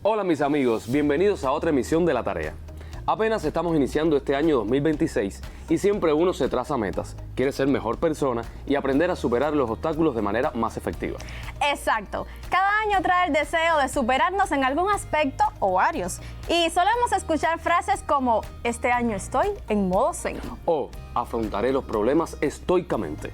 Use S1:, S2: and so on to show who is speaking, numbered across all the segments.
S1: Hola mis amigos, bienvenidos a otra emisión de La Tarea. Apenas estamos iniciando este año 2026 y siempre uno se traza metas, quiere ser mejor persona y aprender a superar los obstáculos de manera más efectiva.
S2: Exacto, cada año trae el deseo de superarnos en algún aspecto o varios. Y solemos escuchar frases como, este año estoy en modo zen.
S1: O, afrontaré los problemas estoicamente.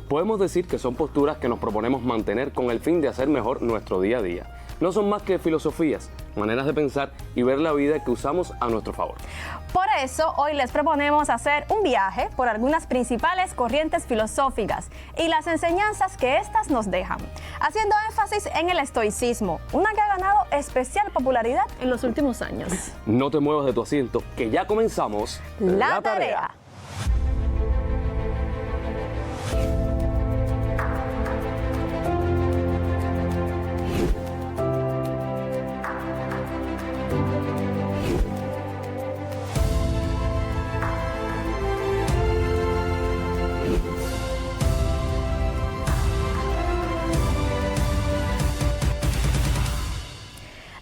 S1: Podemos decir que son posturas que nos proponemos mantener con el fin de hacer mejor nuestro día a día. No son más que filosofías, maneras de pensar y ver la vida que usamos a nuestro favor.
S2: Por eso, hoy les proponemos hacer un viaje por algunas principales corrientes filosóficas y las enseñanzas que éstas nos dejan, haciendo énfasis en el estoicismo, una que ha ganado especial popularidad en los últimos años.
S1: No te muevas de tu asiento, que ya comenzamos
S2: La Tarea.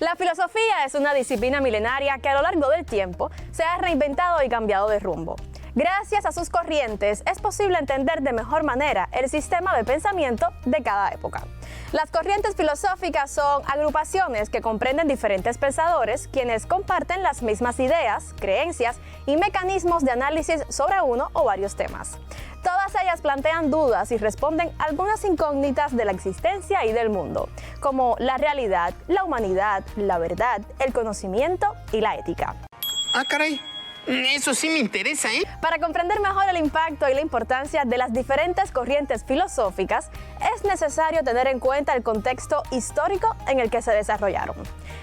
S2: La filosofía es una disciplina milenaria que a lo largo del tiempo se ha reinventado y cambiado de rumbo. Gracias a sus corrientes es posible entender de mejor manera el sistema de pensamiento de cada época. Las corrientes filosóficas son agrupaciones que comprenden diferentes pensadores quienes comparten las mismas ideas, creencias y mecanismos de análisis sobre uno o varios temas. Todas ellas plantean dudas y responden a algunas incógnitas de la existencia y del mundo, como la realidad, la humanidad, la verdad, el conocimiento y la ética.
S3: Ah, caray. Eso sí me interesa, ¿eh?
S2: Para comprender mejor el impacto y la importancia de las diferentes corrientes filosóficas, es necesario tener en cuenta el contexto histórico en el que se desarrollaron.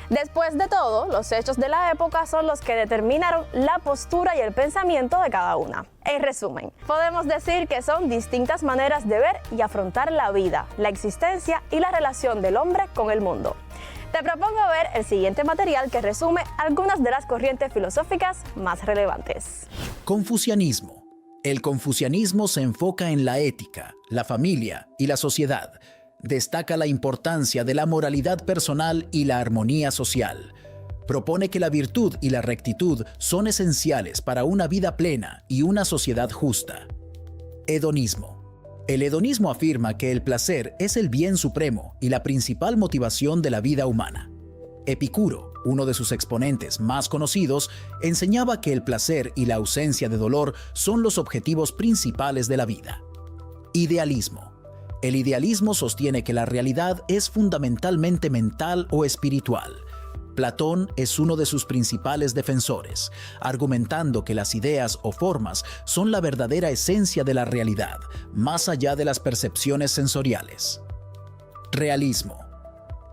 S2: Después de todo, los hechos de la época son los que determinaron la postura y el pensamiento de cada una. En resumen, podemos decir que son distintas maneras de ver y afrontar la vida, la existencia y la relación del hombre con el mundo. Te propongo ver el siguiente material que resume algunas de las corrientes filosóficas más relevantes.
S4: Confucianismo. El confucianismo se enfoca en la ética, la familia y la sociedad. Destaca la importancia de la moralidad personal y la armonía social. Propone que la virtud y la rectitud son esenciales para una vida plena y una sociedad justa. Hedonismo. El hedonismo afirma que el placer es el bien supremo y la principal motivación de la vida humana. Epicuro, uno de sus exponentes más conocidos, enseñaba que el placer y la ausencia de dolor son los objetivos principales de la vida. Idealismo. El idealismo sostiene que la realidad es fundamentalmente mental o espiritual. Platón es uno de sus principales defensores, argumentando que las ideas o formas son la verdadera esencia de la realidad, más allá de las percepciones sensoriales. Realismo.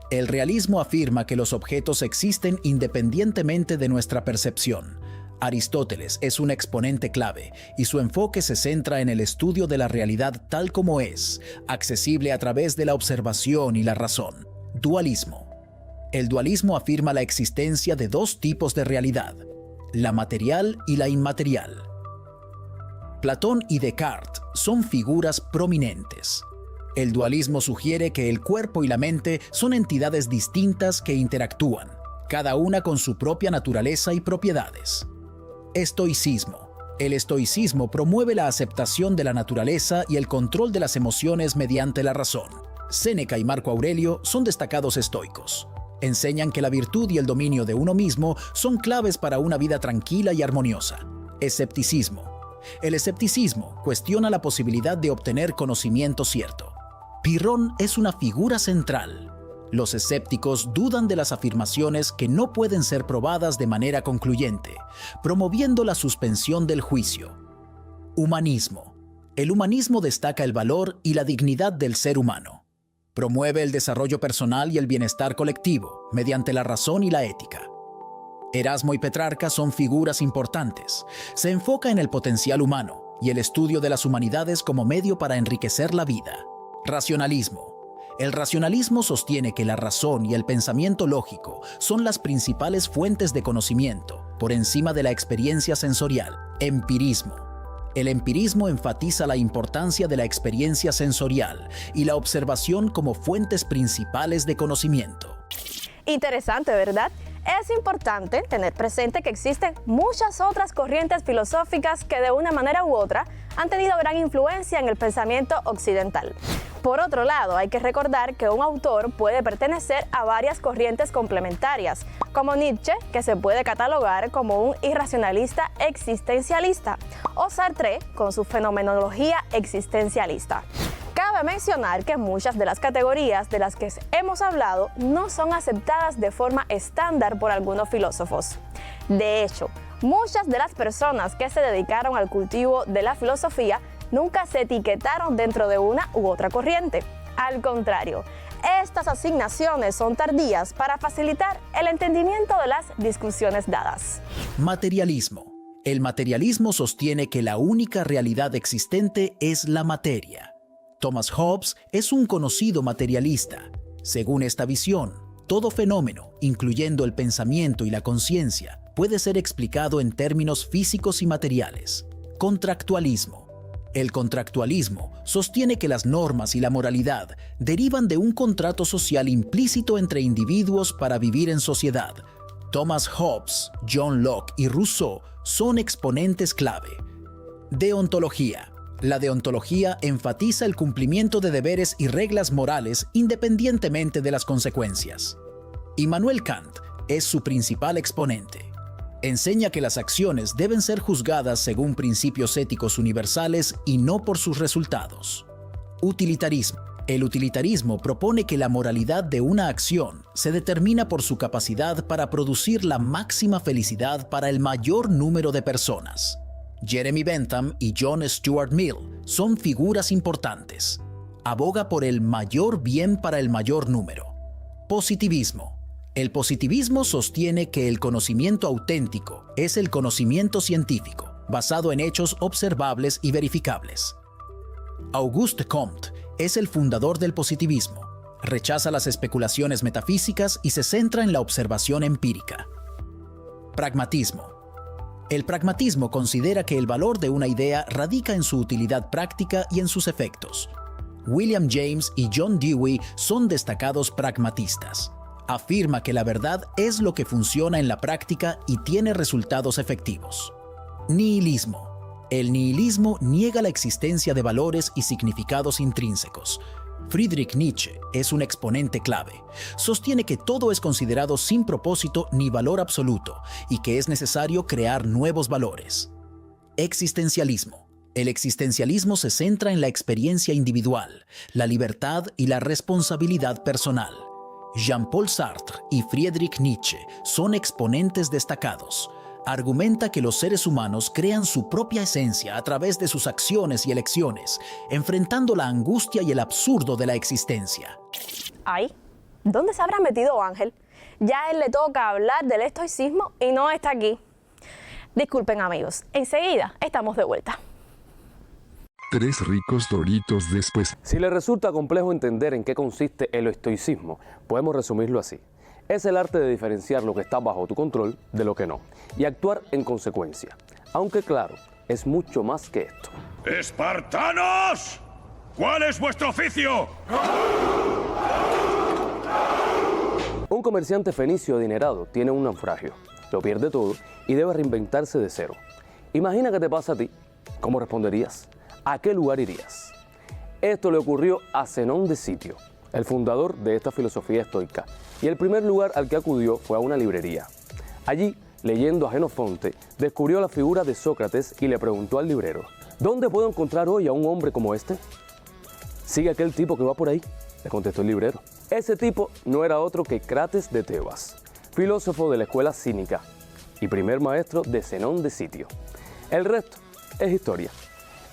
S4: El realismo afirma que los objetos existen independientemente de nuestra percepción. Aristóteles es un exponente clave y su enfoque se centra en el estudio de la realidad tal como es, accesible a través de la observación y la razón. Dualismo. El dualismo afirma la existencia de dos tipos de realidad, la material y la inmaterial. Platón y Descartes son figuras prominentes. El dualismo sugiere que el cuerpo y la mente son entidades distintas que interactúan, cada una con su propia naturaleza y propiedades. Estoicismo. El estoicismo promueve la aceptación de la naturaleza y el control de las emociones mediante la razón. Séneca y Marco Aurelio son destacados estoicos. Enseñan que la virtud y el dominio de uno mismo son claves para una vida tranquila y armoniosa. Escepticismo. El escepticismo cuestiona la posibilidad de obtener conocimiento cierto. Pirrón es una figura central. Los escépticos dudan de las afirmaciones que no pueden ser probadas de manera concluyente, promoviendo la suspensión del juicio. Humanismo. El humanismo destaca el valor y la dignidad del ser humano. Promueve el desarrollo personal y el bienestar colectivo mediante la razón y la ética. Erasmo y Petrarca son figuras importantes. Se enfoca en el potencial humano y el estudio de las humanidades como medio para enriquecer la vida. Racionalismo. El racionalismo sostiene que la razón y el pensamiento lógico son las principales fuentes de conocimiento, por encima de la experiencia sensorial. Empirismo. El empirismo enfatiza la importancia de la experiencia sensorial y la observación como fuentes principales de conocimiento.
S2: Interesante, ¿verdad? Es importante tener presente que existen muchas otras corrientes filosóficas que de una manera u otra han tenido gran influencia en el pensamiento occidental. Por otro lado, hay que recordar que un autor puede pertenecer a varias corrientes complementarias, como Nietzsche, que se puede catalogar como un irracionalista existencialista, o Sartre, con su fenomenología existencialista. Cabe mencionar que muchas de las categorías de las que hemos hablado no son aceptadas de forma estándar por algunos filósofos. De hecho, muchas de las personas que se dedicaron al cultivo de la filosofía nunca se etiquetaron dentro de una u otra corriente. Al contrario, estas asignaciones son tardías para facilitar el entendimiento de las discusiones dadas.
S4: Materialismo. El materialismo sostiene que la única realidad existente es la materia. Thomas Hobbes es un conocido materialista. Según esta visión, todo fenómeno, incluyendo el pensamiento y la conciencia, puede ser explicado en términos físicos y materiales. Contractualismo. El contractualismo sostiene que las normas y la moralidad derivan de un contrato social implícito entre individuos para vivir en sociedad. Thomas Hobbes, John Locke y Rousseau son exponentes clave. Deontología. La deontología enfatiza el cumplimiento de deberes y reglas morales independientemente de las consecuencias. Immanuel Kant es su principal exponente. Enseña que las acciones deben ser juzgadas según principios éticos universales y no por sus resultados. Utilitarismo. El utilitarismo propone que la moralidad de una acción se determina por su capacidad para producir la máxima felicidad para el mayor número de personas. Jeremy Bentham y John Stuart Mill son figuras importantes. Aboga por el mayor bien para el mayor número. Positivismo. El positivismo sostiene que el conocimiento auténtico es el conocimiento científico, basado en hechos observables y verificables. Auguste Comte es el fundador del positivismo. Rechaza las especulaciones metafísicas y se centra en la observación empírica. Pragmatismo. El pragmatismo considera que el valor de una idea radica en su utilidad práctica y en sus efectos. William James y John Dewey son destacados pragmatistas. Afirma que la verdad es lo que funciona en la práctica y tiene resultados efectivos. Nihilismo. El nihilismo niega la existencia de valores y significados intrínsecos. Friedrich Nietzsche es un exponente clave. Sostiene que todo es considerado sin propósito ni valor absoluto y que es necesario crear nuevos valores. Existencialismo. El existencialismo se centra en la experiencia individual, la libertad y la responsabilidad personal. Jean-Paul Sartre y Friedrich Nietzsche son exponentes destacados. Argumenta que los seres humanos crean su propia esencia a través de sus acciones y elecciones, enfrentando la angustia y el absurdo de la existencia.
S2: Ay, ¿dónde se habrá metido Ángel? Ya a él le toca hablar del estoicismo y no está aquí. Disculpen, amigos, enseguida estamos de vuelta.
S5: 3 ricos Doritos después.
S1: Si les resulta complejo entender en qué consiste el estoicismo, podemos resumirlo así. Es el arte de diferenciar lo que está bajo tu control de lo que no, y actuar en consecuencia. Aunque claro, es mucho más que esto.
S6: ¡Espartanos! ¿Cuál es vuestro oficio?
S1: Un comerciante fenicio adinerado tiene un naufragio, lo pierde todo y debe reinventarse de cero. Imagina que te pasa a ti. ¿Cómo responderías? ¿A qué lugar irías? Esto le ocurrió a Zenón de Sitio, el fundador de esta filosofía estoica, y el primer lugar al que acudió fue a una librería. Allí, leyendo a Jenofonte, descubrió la figura de Sócrates y le preguntó al librero: ¿dónde puedo encontrar hoy a un hombre como este? Sigue aquel tipo que va por ahí, le contestó el librero. Ese tipo no era otro que Crates de Tebas, filósofo de la escuela cínica y primer maestro de Zenón de Sitio. El resto es historia.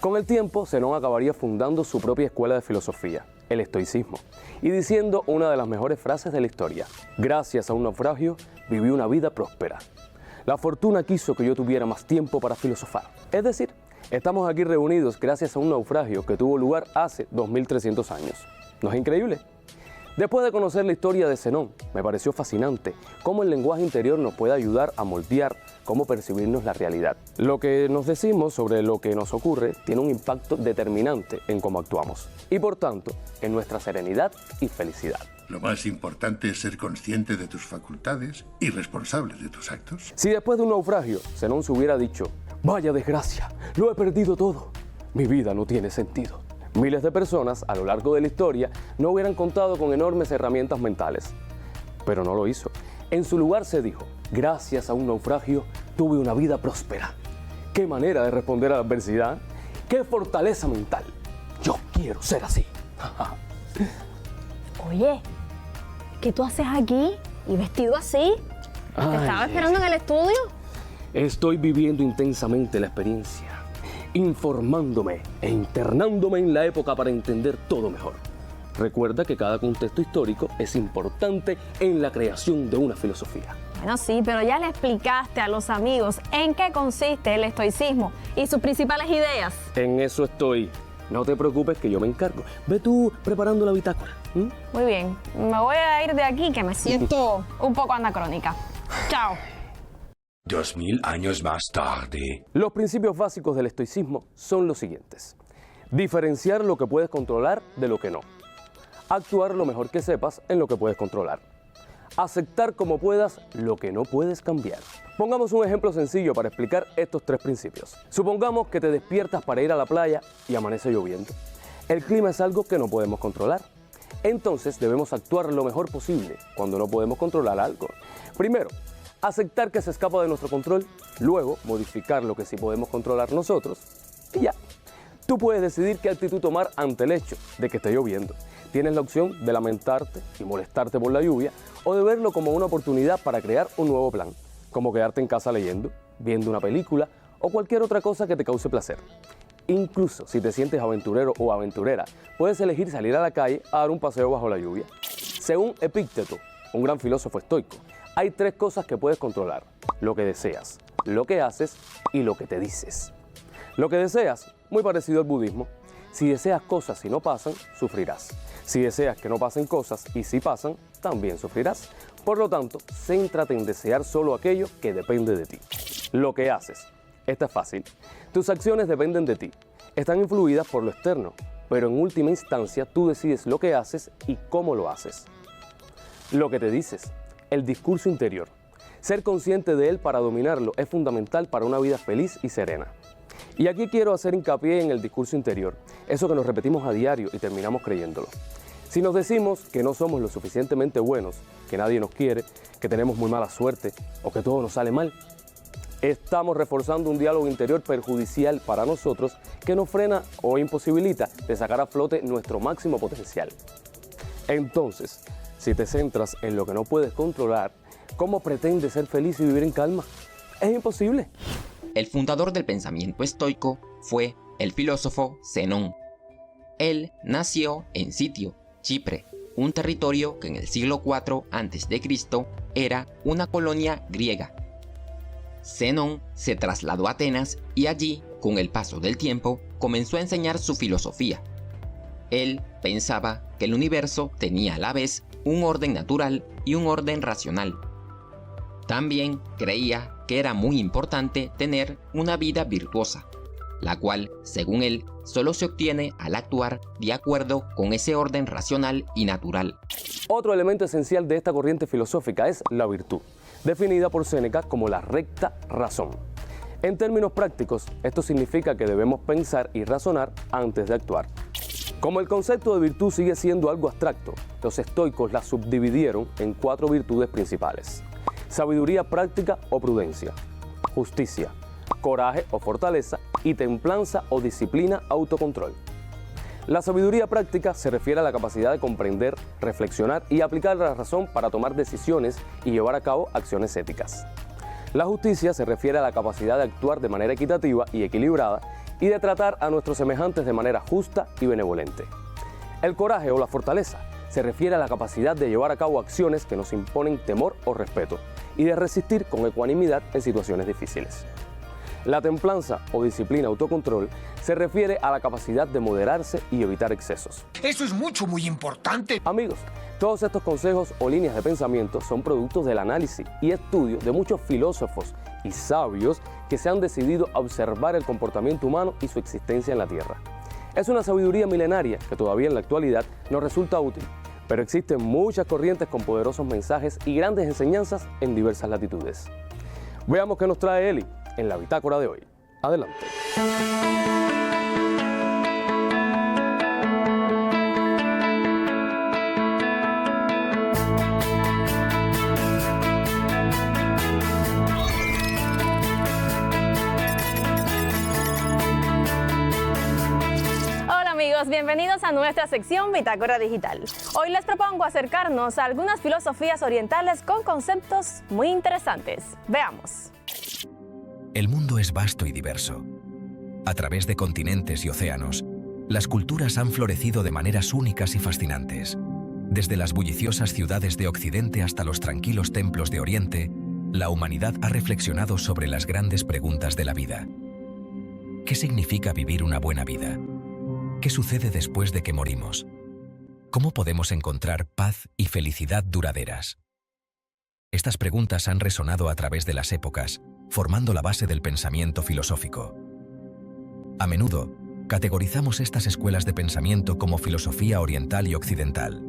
S1: Con el tiempo, Zenón acabaría fundando su propia escuela de filosofía, el estoicismo, y diciendo una de las mejores frases de la historia: gracias a un naufragio, viví una vida próspera. La fortuna quiso que yo tuviera más tiempo para filosofar. Es decir, estamos aquí reunidos gracias a un naufragio que tuvo lugar hace 2300 años. ¿No es increíble? Después de conocer la historia de Zenón, me pareció fascinante cómo el lenguaje interior nos puede ayudar a moldear cómo percibirnos la realidad. Lo que nos decimos sobre lo que nos ocurre tiene un impacto determinante en cómo actuamos y, por tanto, en nuestra serenidad y felicidad.
S7: Lo más importante es ser consciente de tus facultades y responsable de tus actos.
S1: Si después de un naufragio Zenón se hubiera dicho, vaya desgracia, lo he perdido todo, mi vida no tiene sentido, miles de personas a lo largo de la historia no hubieran contado con enormes herramientas mentales. Pero no lo hizo. En su lugar se dijo, gracias a un naufragio tuve una vida próspera. ¡Qué manera de responder a la adversidad! ¡Qué fortaleza mental! Yo quiero ser así.
S2: Oye, ¿qué tú haces aquí y vestido así? ¿Te estaba esperando en el estudio?
S1: Estoy viviendo intensamente la experiencia, informándome e internándome en la época para entender todo mejor. Recuerda que cada contexto histórico es importante en la creación de una filosofía.
S2: Bueno, sí, pero ya le explicaste a los amigos en qué consiste el estoicismo y sus principales ideas.
S1: En eso estoy. No te preocupes que yo me encargo. Ve tú preparando la bitácora.
S2: Muy bien, me voy a ir de aquí que me siento un poco anacrónica. Chao.
S6: 2000 años más tarde.
S1: Los principios básicos del estoicismo son los siguientes. Diferenciar lo que puedes controlar de lo que no. Actuar lo mejor que sepas en lo que puedes controlar. Aceptar como puedas lo que no puedes cambiar. Pongamos un ejemplo sencillo para explicar estos tres principios. Supongamos que te despiertas para ir a la playa y amanece lloviendo. El clima es algo que no podemos controlar. Entonces debemos actuar lo mejor posible cuando no podemos controlar algo. Primero, aceptar que se escapa de nuestro control. Luego, modificar lo que sí podemos controlar nosotros. Y ya. Tú puedes decidir qué actitud tomar ante el hecho de que esté lloviendo. Tienes la opción de lamentarte y molestarte por la lluvia o de verlo como una oportunidad para crear un nuevo plan, como quedarte en casa leyendo, viendo una película o cualquier otra cosa que te cause placer. Incluso si te sientes aventurero o aventurera, puedes elegir salir a la calle a dar un paseo bajo la lluvia. Según Epicteto, un gran filósofo estoico, hay tres cosas que puedes controlar: lo que deseas, lo que haces y lo que te dices. Lo que deseas, muy parecido al budismo. Si deseas cosas y no pasan, sufrirás. Si deseas que no pasen cosas y si pasan, también sufrirás. Por lo tanto, céntrate en desear solo aquello que depende de ti. Lo que haces. Esta es fácil. Tus acciones dependen de ti. Están influidas por lo externo, pero en última instancia tú decides lo que haces y cómo lo haces. Lo que te dices. El discurso interior. Ser consciente de él para dominarlo es fundamental para una vida feliz y serena. Y aquí quiero hacer hincapié en el discurso interior, eso que nos repetimos a diario y terminamos creyéndolo. Si nos decimos que no somos lo suficientemente buenos, que nadie nos quiere, que tenemos muy mala suerte o que todo nos sale mal, estamos reforzando un diálogo interior perjudicial para nosotros que nos frena o imposibilita de sacar a flote nuestro máximo potencial. Entonces, si te centras en lo que no puedes controlar, ¿cómo pretendes ser feliz y vivir en calma? Es imposible.
S8: El fundador del pensamiento estoico fue el filósofo Zenón. Él nació en Sitio, Chipre, un territorio que en el siglo IV a.C. era una colonia griega. Zenón se trasladó a Atenas y allí, con el paso del tiempo, comenzó a enseñar su filosofía. Él pensaba que el universo tenía a la vez un orden natural y un orden racional. También creía que era muy importante tener una vida virtuosa, la cual, según él, solo se obtiene al actuar de acuerdo con ese orden racional y natural.
S1: Otro elemento esencial de esta corriente filosófica es la virtud, definida por Séneca como la recta razón. En términos prácticos, esto significa que debemos pensar y razonar antes de actuar. Como el concepto de virtud sigue siendo algo abstracto, los estoicos la subdividieron en 4 virtudes principales: sabiduría práctica o prudencia, justicia, coraje o fortaleza y templanza o disciplina, autocontrol. La sabiduría práctica se refiere a la capacidad de comprender, reflexionar y aplicar la razón para tomar decisiones y llevar a cabo acciones éticas. La justicia se refiere a la capacidad de actuar de manera equitativa y equilibrada y de tratar a nuestros semejantes de manera justa y benevolente. El coraje o la fortaleza se refiere a la capacidad de llevar a cabo acciones que nos imponen temor o respeto y de resistir con ecuanimidad en situaciones difíciles. La templanza o disciplina, autocontrol se refiere a la capacidad de moderarse y evitar excesos.
S3: Eso es muy importante.
S1: Amigos, todos estos consejos o líneas de pensamiento son productos del análisis y estudio de muchos filósofos y sabios que se han decidido a observar el comportamiento humano y su existencia en la Tierra. Es una sabiduría milenaria que todavía en la actualidad nos resulta útil, pero existen muchas corrientes con poderosos mensajes y grandes enseñanzas en diversas latitudes. Veamos qué nos trae Eli en la bitácora de hoy. Adelante.
S2: Bienvenidos a nuestra sección Bitácora Digital. Hoy les propongo acercarnos a algunas filosofías orientales con conceptos muy interesantes. Veamos.
S9: El mundo es vasto y diverso. A través de continentes y océanos, las culturas han florecido de maneras únicas y fascinantes. Desde las bulliciosas ciudades de Occidente hasta los tranquilos templos de Oriente, la humanidad ha reflexionado sobre las grandes preguntas de la vida. ¿Qué significa vivir una buena vida? ¿Qué sucede después de que morimos? ¿Cómo podemos encontrar paz y felicidad duraderas? Estas preguntas han resonado a través de las épocas, formando la base del pensamiento filosófico. A menudo, categorizamos estas escuelas de pensamiento como filosofía oriental y occidental.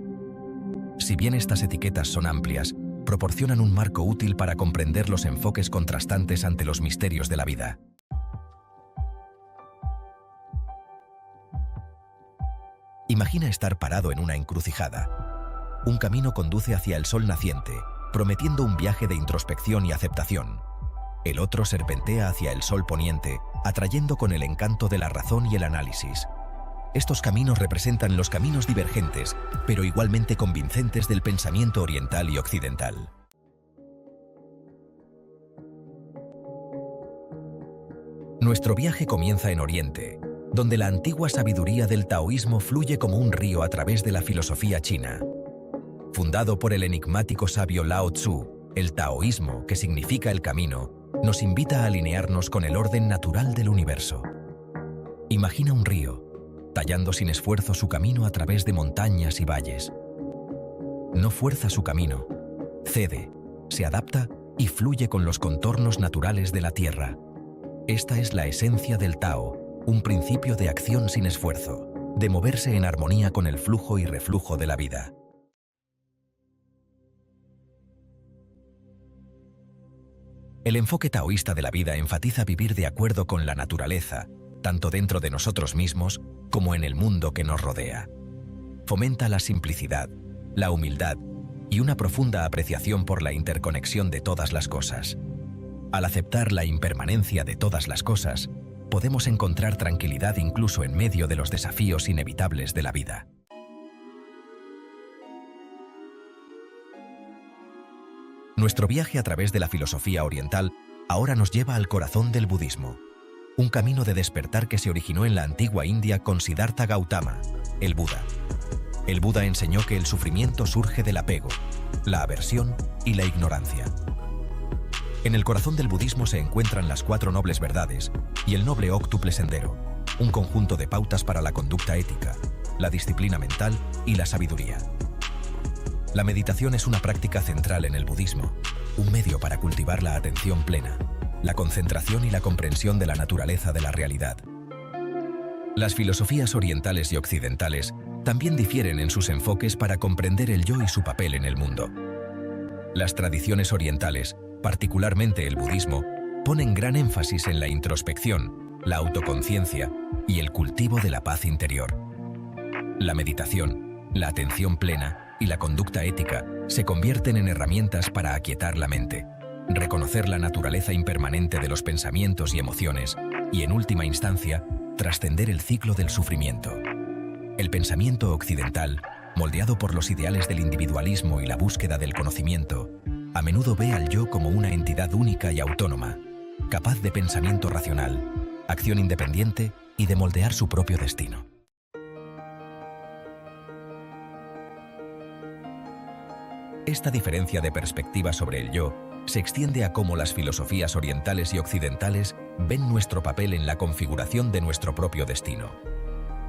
S9: Si bien estas etiquetas son amplias, proporcionan un marco útil para comprender los enfoques contrastantes ante los misterios de la vida. Imagina estar parado en una encrucijada. Un camino conduce hacia el sol naciente, prometiendo un viaje de introspección y aceptación. El otro serpentea hacia el sol poniente, atrayendo con el encanto de la razón y el análisis. Estos caminos representan los caminos divergentes, pero igualmente convincentes del pensamiento oriental y occidental. Nuestro viaje comienza en Oriente, donde la antigua sabiduría del taoísmo fluye como un río a través de la filosofía china. Fundado por el enigmático sabio Lao Tzu, el taoísmo, que significa el camino, nos invita a alinearnos con el orden natural del universo. Imagina un río, tallando sin esfuerzo su camino a través de montañas y valles. No fuerza su camino, cede, se adapta y fluye con los contornos naturales de la tierra. Esta es la esencia del Tao, un principio de acción sin esfuerzo, de moverse en armonía con el flujo y reflujo de la vida. El enfoque taoísta de la vida enfatiza vivir de acuerdo con la naturaleza, tanto dentro de nosotros mismos como en el mundo que nos rodea. Fomenta la simplicidad, la humildad y una profunda apreciación por la interconexión de todas las cosas. Al aceptar la impermanencia de todas las cosas, podemos encontrar tranquilidad incluso en medio de los desafíos inevitables de la vida. Nuestro viaje a través de la filosofía oriental ahora nos lleva al corazón del budismo, un camino de despertar que se originó en la antigua India con Siddhartha Gautama, el Buda. El Buda enseñó que el sufrimiento surge del apego, la aversión y la ignorancia. En el corazón del budismo se encuentran las 4 nobles verdades y el noble óctuple sendero, un conjunto de pautas para la conducta ética, la disciplina mental y la sabiduría. La meditación es una práctica central en el budismo, un medio para cultivar la atención plena, la concentración y la comprensión de la naturaleza de la realidad. Las filosofías orientales y occidentales también difieren en sus enfoques para comprender el yo y su papel en el mundo. Las tradiciones orientales, particularmente el budismo, ponen gran énfasis en la introspección, la autoconciencia y el cultivo de la paz interior. La meditación, la atención plena y la conducta ética se convierten en herramientas para aquietar la mente, reconocer la naturaleza impermanente de los pensamientos y emociones y, en última instancia, trascender el ciclo del sufrimiento. El pensamiento occidental, moldeado por los ideales del individualismo y la búsqueda del conocimiento, a menudo ve al yo como una entidad única y autónoma, capaz de pensamiento racional, acción independiente y de moldear su propio destino. Esta diferencia de perspectiva sobre el yo se extiende a cómo las filosofías orientales y occidentales ven nuestro papel en la configuración de nuestro propio destino.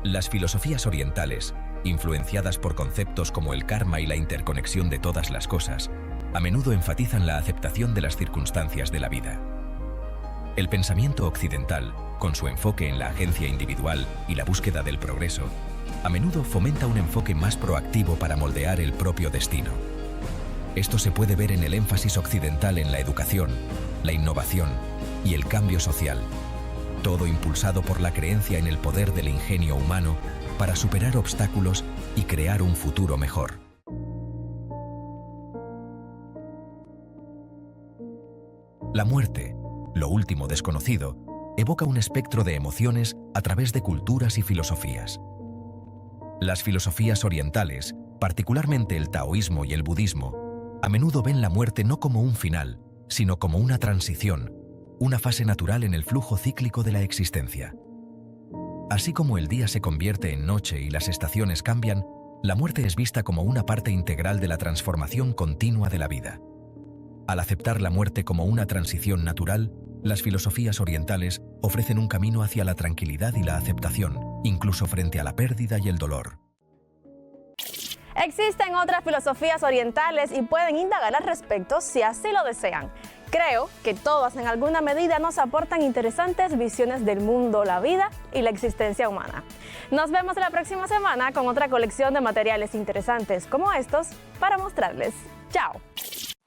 S9: Las filosofías orientales, influenciadas por conceptos como el karma y la interconexión de todas las cosas, a menudo enfatizan la aceptación de las circunstancias de la vida. El pensamiento occidental, con su enfoque en la agencia individual y la búsqueda del progreso, a menudo fomenta un enfoque más proactivo para moldear el propio destino. Esto se puede ver en el énfasis occidental en la educación, la innovación y el cambio social, todo impulsado por la creencia en el poder del ingenio humano para superar obstáculos y crear un futuro mejor. La muerte, lo último desconocido, evoca un espectro de emociones a través de culturas y filosofías. Las filosofías orientales, particularmente el taoísmo y el budismo, a menudo ven la muerte no como un final, sino como una transición, una fase natural en el flujo cíclico de la existencia. Así como el día se convierte en noche y las estaciones cambian, la muerte es vista como una parte integral de la transformación continua de la vida. Al aceptar la muerte como una transición natural, las filosofías orientales ofrecen un camino hacia la tranquilidad y la aceptación, incluso frente a la pérdida y el dolor.
S2: Existen otras filosofías orientales y pueden indagar al respecto si así lo desean. Creo que todas en alguna medida nos aportan interesantes visiones del mundo, la vida y la existencia humana. Nos vemos la próxima semana con otra colección de materiales interesantes como estos para mostrarles. ¡Chao!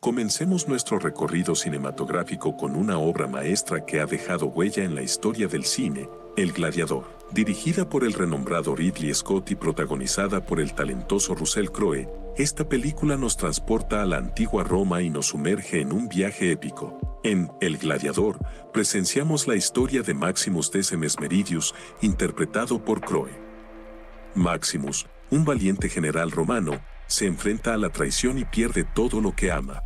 S10: Comencemos nuestro recorrido cinematográfico con una obra maestra que ha dejado huella en la historia del cine, El Gladiador. Dirigida por el renombrado Ridley Scott y protagonizada por el talentoso Russell Crowe, esta película nos transporta a la antigua Roma y nos sumerge en un viaje épico. En El Gladiador, presenciamos la historia de Maximus Decimus Meridius, interpretado por Crowe. Maximus, un valiente general romano, se enfrenta a la traición y pierde todo lo que ama.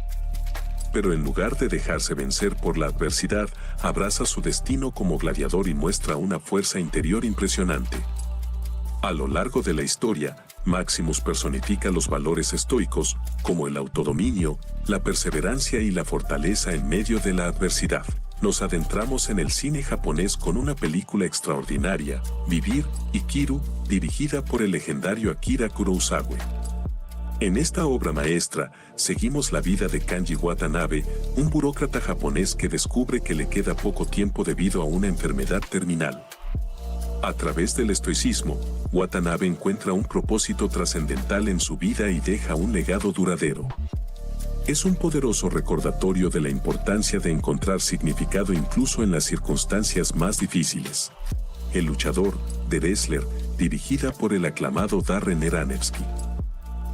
S10: Pero en lugar de dejarse vencer por la adversidad, abraza su destino como gladiador y muestra una fuerza interior impresionante. A lo largo de la historia, Maximus personifica los valores estoicos, como el autodominio, la perseverancia y la fortaleza en medio de la adversidad. Nos adentramos en el cine japonés con una película extraordinaria, Vivir, Ikiru, dirigida por el legendario Akira Kurosawa. En esta obra maestra, seguimos la vida de Kanji Watanabe, un burócrata japonés que descubre que le queda poco tiempo debido a una enfermedad terminal. A través del estoicismo, Watanabe encuentra un propósito trascendental en su vida y deja un legado duradero. Es un poderoso recordatorio de la importancia de encontrar significado incluso en las circunstancias más difíciles. El luchador, The Wrestler, dirigida por el aclamado Darren Aronofsky.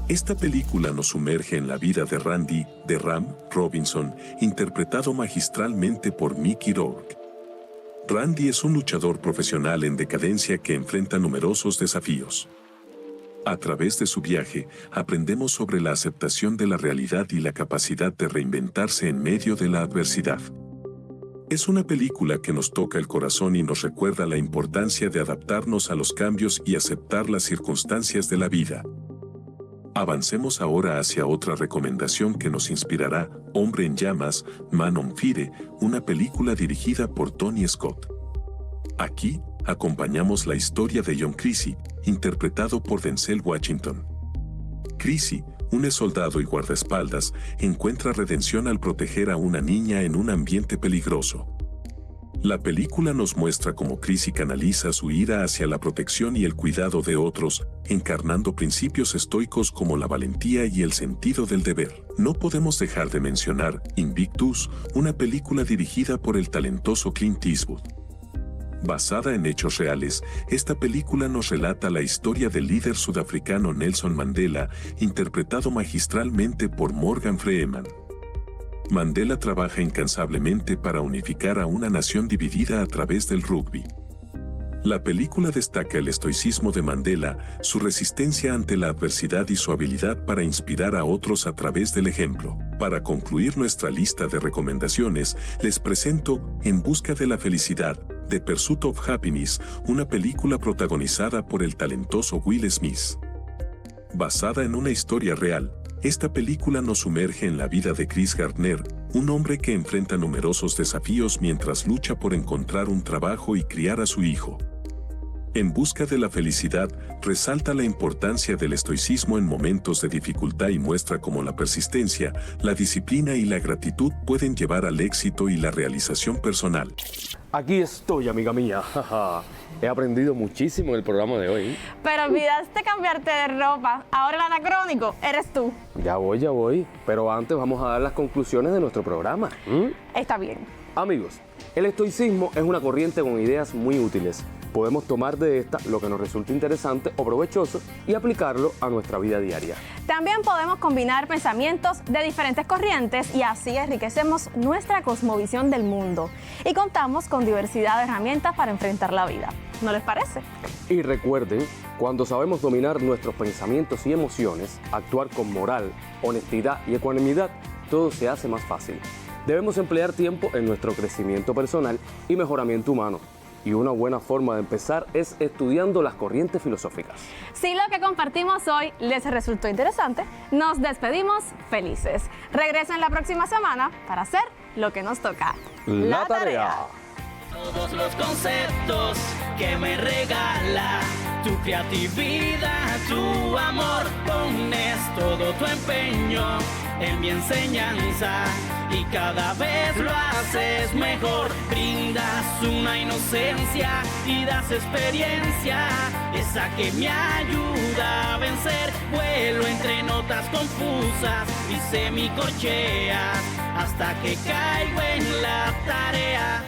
S10: Esta película nos sumerge en la vida de Randy, de Ram Robinson, interpretado magistralmente por Mickey Rourke. Randy es un luchador profesional en decadencia que enfrenta numerosos desafíos. A través de su viaje, aprendemos sobre la aceptación de la realidad y la capacidad de reinventarse en medio de la adversidad. Es una película que nos toca el corazón y nos recuerda la importancia de adaptarnos a los cambios y aceptar las circunstancias de la vida. Avancemos ahora hacia otra recomendación que nos inspirará, Hombre en Llamas, Man on Fire, una película dirigida por Tony Scott. Aquí, acompañamos la historia de John Creasy, interpretado por Denzel Washington. Creasy, un soldado y guardaespaldas, encuentra redención al proteger a una niña en un ambiente peligroso. La película nos muestra cómo Creasy canaliza su ira hacia la protección y el cuidado de otros, encarnando principios estoicos como la valentía y el sentido del deber. No podemos dejar de mencionar Invictus, una película dirigida por el talentoso Clint Eastwood. Basada en hechos reales, esta película nos relata la historia del líder sudafricano Nelson Mandela, interpretado magistralmente por Morgan Freeman. Mandela trabaja incansablemente para unificar a una nación dividida a través del rugby. La película destaca el estoicismo de Mandela, su resistencia ante la adversidad y su habilidad para inspirar a otros a través del ejemplo. Para concluir nuestra lista de recomendaciones, les presento En busca de la felicidad, The Pursuit of Happiness, una película protagonizada por el talentoso Will Smith. Basada en una historia real, esta película nos sumerge en la vida de Chris Gardner, un hombre que enfrenta numerosos desafíos mientras lucha por encontrar un trabajo y criar a su hijo. En busca de la felicidad, resalta la importancia del estoicismo en momentos de dificultad y muestra cómo la persistencia, la disciplina y la gratitud pueden llevar al éxito y la realización personal.
S1: Aquí estoy, amiga mía. He aprendido muchísimo en el programa de hoy.
S2: Pero olvidaste cambiarte de ropa. Ahora el anacrónico eres tú.
S1: Ya voy. Pero antes vamos a dar las conclusiones de nuestro programa.
S2: Está bien.
S1: Amigos, el estoicismo es una corriente con ideas muy útiles. Podemos tomar de esta lo que nos resulte interesante o provechoso y aplicarlo a nuestra vida diaria.
S2: También podemos combinar pensamientos de diferentes corrientes y así enriquecemos nuestra cosmovisión del mundo y contamos con diversidad de herramientas para enfrentar la vida. ¿No les parece?
S1: Y recuerden, cuando sabemos dominar nuestros pensamientos y emociones, actuar con moral, honestidad y ecuanimidad, todo se hace más fácil. Debemos emplear tiempo en nuestro crecimiento personal y mejoramiento humano. Y una buena forma de empezar es estudiando las corrientes filosóficas.
S2: Si lo que compartimos hoy les resultó interesante, nos despedimos felices. Regresen la próxima semana para hacer lo que nos toca.
S1: La tarea.
S11: Todos los conceptos que me regala tu creatividad, tu amor, pones todo tu empeño en mi enseñanza y cada vez lo haces mejor. Brindas una inocencia y das experiencia, esa que me ayuda a vencer. Vuelo entre notas confusas y semicorcheas hasta que caigo en la tarea.